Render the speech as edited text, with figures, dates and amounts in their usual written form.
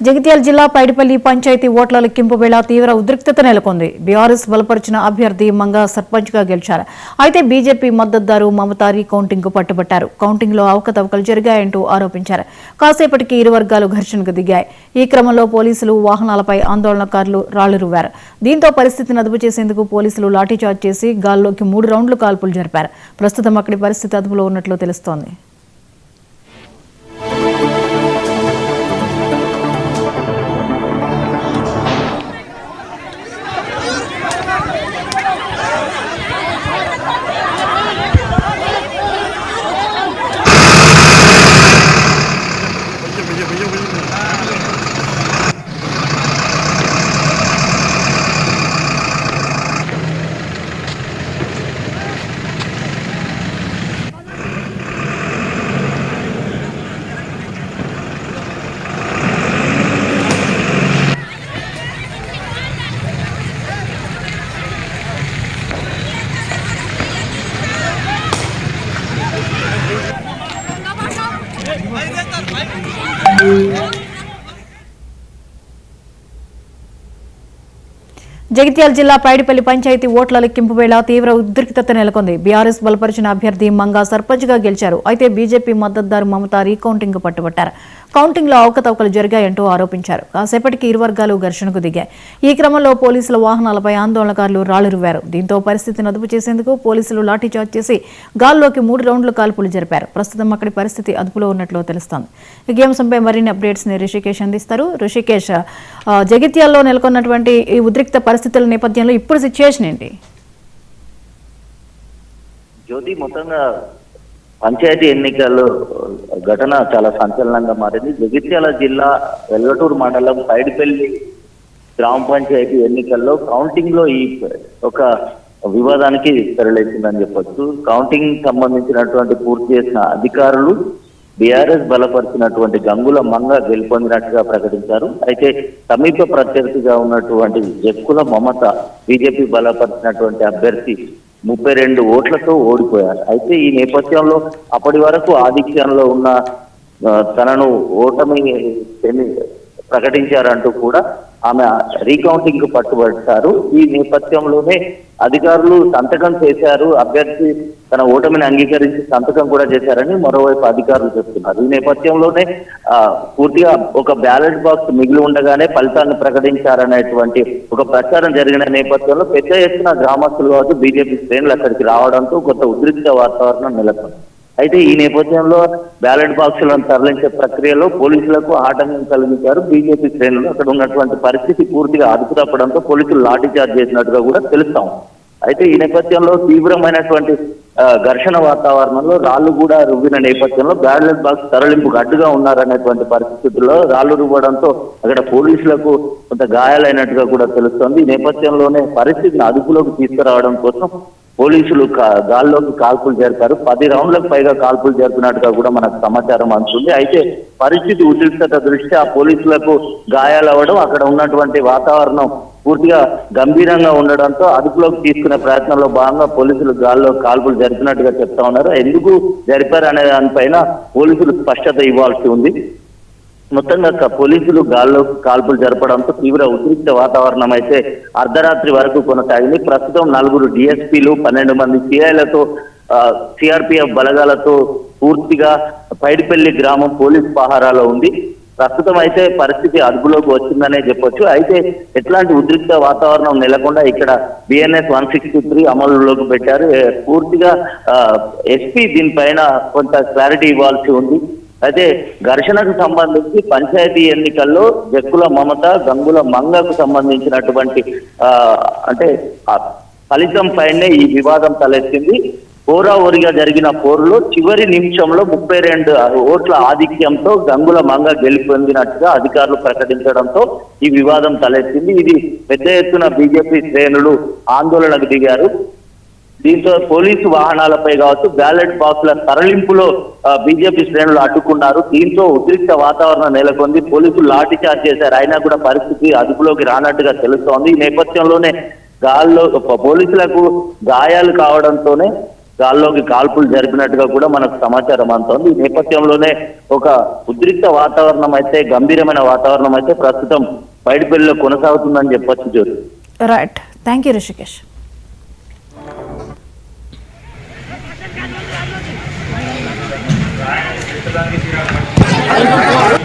జగిత్యాల జిల్లా పైడిపల్లి పంచాయతీ ఓట్ల లెక్కింపు వేళ తీవ్ర ఉద్రిక్తత నెలకొంది. బీఆర్ఎస్ బలపరిచిన అభ్యర్థి మంగా సర్పంచ్ గా గెలిచారు. అయితే బీజేపీ మద్దతుదారు మమతా రీకౌంటింగ్ కు పట్టుబట్టారు. కౌంటింగ్ లో అవకతవకలు జరిగాయంటూ ఆరోపించారు. కాసేపటికి ఇరు వర్గాలు ఘర్షణకు దిగాయి. ఈ క్రమంలో పోలీసులు వాహనాలపై ఆందోళనకారులు రాళ్లు రువ్వారు. దీంతో పరిస్థితిని అదుపు చేసేందుకు పోలీసులు లాఠీచార్జ్ చేసి గాల్లోకి 3 రౌండ్లు కాల్పులు జరిపారు. ప్రస్తుతం అక్కడి పరిస్థితి అదుపులో ఉన్నట్లు తెలుస్తోంది. జగిత్యాల జిల్లా పైడిపల్లి పంచాయతీ ఓట్ల లెక్కింపు వేళ తీవ్ర ఉద్రిక్తత నెలకొంది. బీఆర్ఎస్ బలపరిచిన అభ్యర్థి మంగా సర్పంచ్ గా గెలిచారు. అయితే బీజేపీ మద్దతుదారు మమతా రీకౌంటింగ్ కు పట్టుబట్టారు. కౌంటింగ్ లో అవకతవకలు జరిగాయంటూ ఆరోపించారు. కాసేపటికి ఇరు వర్గాలు ఘర్షణకు దిగాయి. ఈ క్రమంలో పోలీసుల వాహనాలపై ఆందోళనకారులు రాళ్లు రువ్వారు. దీంతో పరిస్థితిని అదుపు చేసేందుకు పోలీసులు లాఠీచార్జ్ చేసి గాల్లోకి 3 రౌండ్లు కాల్పులు జరిపారు. ప్రస్తుతం అక్కడి పరిస్థితి అదుపులో ఉన్నట్లు తెలుస్తోంది. ఈ అంశంపై మరిన్ని అప్డేట్స్ ని రిషికేష్ అందిస్తారు. రిషికేష్, జగిత్యాల్లో నెలకొన్నటువంటి ఈ ఉద్రిక్త పరిస్థితుల నేపథ్యంలో ఇప్పుడు సిచ్యుయేషన్ ఏంటి? జ్యోతి, మొత్తంగా పంచాయతీ ఎన్నికల్లో ఘటన చాలా సంచలనంగా మారింది. జగిత్యాల జిల్లా వెల్గటూరు మండలం పైడిపల్లి గ్రామ పంచాయతీ ఎన్నికల్లో కౌంటింగ్ లో ఈ ఒక వివాదానికి తెరలేసిందని చెప్పొచ్చు. కౌంటింగ్ సంబంధించినటువంటి పూర్తి చేసిన అధికారులు బీఆర్ఎస్ బలపరిచినటువంటి గంగుల మంగ గెలుపొందినట్టుగా ప్రకటించారు. అయితే సమీప ప్రత్యర్థిగా ఉన్నటువంటి జక్కుల మమత బీజేపీ బలపరిచినటువంటి అభ్యర్థి 32 ఓట్లతో ఓడిపోయారు. అయితే ఈ నేపథ్యంలో అప్పటి వరకు ఆధిక్యంలో ఉన్న తనను ఓటమి ప్రకటించారంటూ కూడా ఆమె రీకౌంటింగ్ కు పట్టుబట్టారు. ఈ నేపథ్యంలోనే అధికారులు సంతకం చేశారు. అభ్యర్థి తన ఓటమిని అంగీకరించి సంతకం కూడా చేశారని మరోవైపు అధికారులు చెప్తున్నారు. ఈ నేపథ్యంలోనే పూర్తిగా ఒక బ్యాలెట్ బాక్స్ మిగిలి ఉండగానే ఫలితాన్ని ప్రకటించారనేటువంటి ఒక ప్రచారం జరిగిన నేపథ్యంలో పెద్ద ఎత్తున గ్రామస్తులు కావచ్చు బీజేపీ శ్రేణులు అక్కడికి రావడంతో కొంత ఉద్రిక్త వాతావరణం నెలకొంది. అయితే ఈ నేపథ్యంలో బ్యాలెట్ బాక్సులను తరలించే ప్రక్రియలో పోలీసులకు ఆటంకం కలిగించారు బీజేపీ శ్రేణులు. అక్కడ ఉన్నటువంటి పరిస్థితి పూర్తిగా అదుపు తప్పడంతో పోలీసులు లాఠీచార్జ్ చేసినట్టుగా కూడా తెలుస్తాం. అయితే ఈ నేపథ్యంలో తీవ్రమైనటువంటి ఘర్షణ వాతావరణంలో రాళ్లు కూడా రువ్విన నేపథ్యంలో బ్యాలెట్ బాక్స్ తరలింపుకు అడ్డుగా ఉన్నారనేటువంటి పరిస్థితుల్లో రాళ్లు రువ్వడంతో అక్కడ పోలీసులకు కొంత గాయాలైనట్టుగా కూడా తెలుస్తోంది. ఈ నేపథ్యంలోనే పరిస్థితిని అదుపులోకి తీసుకురావడం కోసం పోలీసులు గాల్లోకి కాల్పులు జరిపారు. 10 రౌండ్లకు పైగా కాల్పులు జరిపినట్టుగా కూడా మనకు సమాచారం అందుతుంది. అయితే పరిస్థితి ఉద్రిక్తత దృష్ట్యా పోలీసులకు గాయాలవ్వడం, అక్కడ ఉన్నటువంటి వాతావరణం పూర్తిగా గంభీరంగా ఉండడంతో అదుపులోకి తీసుకునే ప్రయత్నంలో భాగంగా పోలీసులు గాల్లో కాల్పులు జరిపినట్టుగా చెప్తా ఉన్నారు. ఎందుకు జరిపారు అనే దానిపైన పోలీసులు స్పష్టత ఇవ్వాల్సి ఉంది. మొత్తంగా పోలీసులు గాల్లో కాల్పులు జరపడంతో తీవ్ర ఉద్రిక్త వాతావరణం అయితే అర్ధరాత్రి వరకు కొనసాగింది. ప్రస్తుతం 4 డిఎస్పీలు 12 మంది సిఐలతో సిఆర్పిఎఫ్ బలగాలతో పూర్తిగా పైడిపల్లి గ్రామం పోలీస్ పహారాలో ఉంది. ప్రస్తుతం అయితే పరిస్థితి అదుపులోకి వచ్చిందనే చెప్పొచ్చు. అయితే ఎట్లాంటి ఉద్రిక్త వాతావరణం నెలకొండా ఇక్కడ బిఎన్ఎస్ 163 అమలులోకి పెట్టారు. పూర్తిగా ఎస్పీ దీనిపైన కొంత క్లారిటీ ఇవ్వాల్సి ఉంది. అయితే ఘర్షణకు సంబంధించి పంచాయతీ ఎన్నికల్లో జక్కుల మమత గంగుల మంగకు సంబంధించినటువంటి అంటే ఫలితం పైనే ఈ వివాదం తలెత్తింది. హోరాహోరీగా జరిగిన పోరులో చివరి నిమిషంలో 32 ఓట్ల ఆధిక్యంతో గంగుల మంగ గెలుపొందినట్టుగా అధికారులు ప్రకటించడంతో ఈ వివాదం తలెత్తింది. ఇది పెద్ద ఎత్తున బీజేపీ శ్రేణులు ఆందోళనకు దిగారు. దీంతో పోలీసు వాహనాలపై కావచ్చు బ్యాలెట్ బాక్సుల తరలింపులో బీజేపీ శ్రేణులు అడ్డుకున్నారు. దీంతో ఉద్రిక్త వాతావరణం నెలకొంది. పోలీసులు లాఠీచార్జ్ చేశారు. అయినా కూడా పరిస్థితి అదుపులోకి రానట్టుగా తెలుస్తోంది. ఈ నేపథ్యంలోనే పోలీసులకు గాయాలు కావడంతోనే గాల్లోకి కాల్పులు జరిపినట్టుగా కూడా మనకు సమాచారం అందుతోంది. ఈ నేపథ్యంలోనే ఒక ఉద్రిక్త వాతావరణం అయితే, గంభీరమైన వాతావరణం అయితే ప్రస్తుతం పైడిపల్లిలో కొనసాగుతుందని చెప్పొచ్చు Jyothi. Right, thank you Rishikesh. Ay,